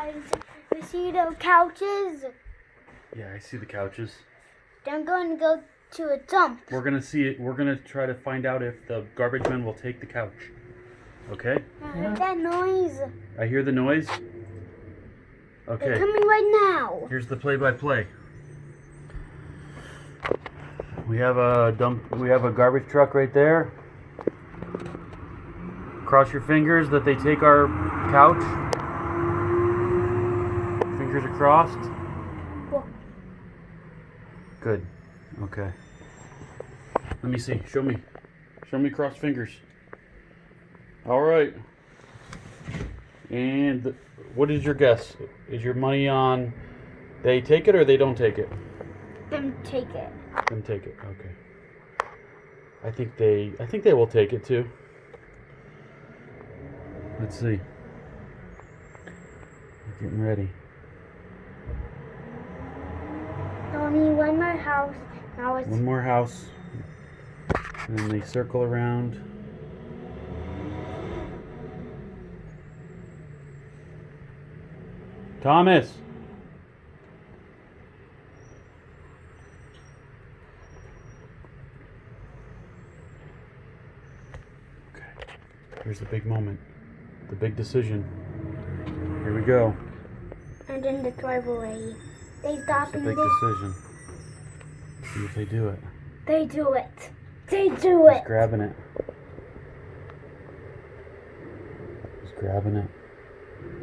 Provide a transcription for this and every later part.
guys. You see the couches? Yeah, I see the couches. I'm going to go to a dump. We're gonna see it. We're gonna try to find out if the garbage men will take the couch. Okay? I heard that noise. I hear the noise. Okay. They're coming right now. Here's the play-by-play. We have a garbage truck right there. Cross your fingers that they take our couch. Fingers are crossed. Whoa. Good. Okay. Let me see. Show me. Show me crossed fingers. All right. And what is your guess? Is your money on they take it or they don't take it? Them take it. Them take it. Okay. I think they will take it too. Let's see. We're getting ready. Only one more house. Now it's One more house. And then they circle around. Thomas! Okay. Here's the big moment. The big decision. Here we go. and then the driveway. They stop It's a and big decision. See if they do it. they do it. They do it. He's grabbing it. He's grabbing it.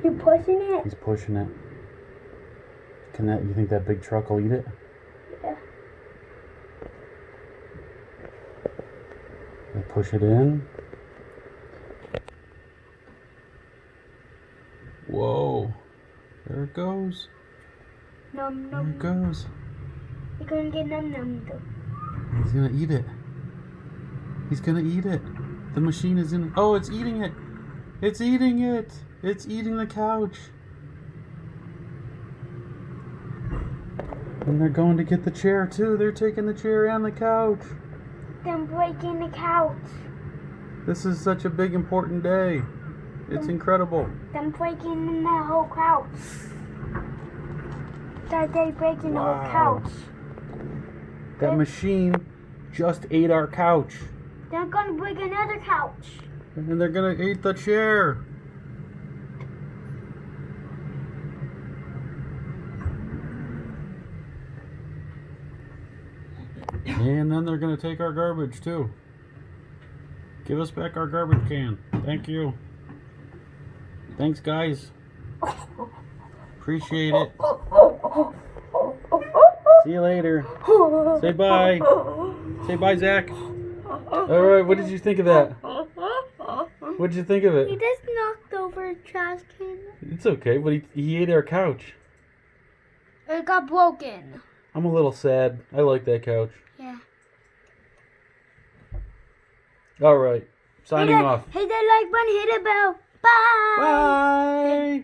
You pushing it? He's pushing it. You think that big truck will eat it? Yeah. They push it in. Whoa. There it goes. Num There num. it goes. You're gonna get num num though. He's gonna eat it. He's gonna eat it. The machine is in. Oh, it's eating it. It's eating it. It's eating the couch. And they're going to get the chair too. They're taking the chair and the couch. Them breaking the couch. This is such a big important day. It's incredible. Them breaking the whole couch. That they breaking the whole Wow. couch. That machine just ate our couch. They're gonna break another couch. And they're gonna eat the chair. And then they're gonna take our garbage too. Give us back our garbage can. Thank you. Thanks, guys. Appreciate it. See you later. Say bye. Say bye, Zach. All right, what did you think of that? What did you think of He it? just knocked over a trash can. It's okay, but he ate our couch. It got broken. I'm a little sad. I like that couch. Yeah. All right, signing off. Hit that like button, hit the bell. Bye. Bye.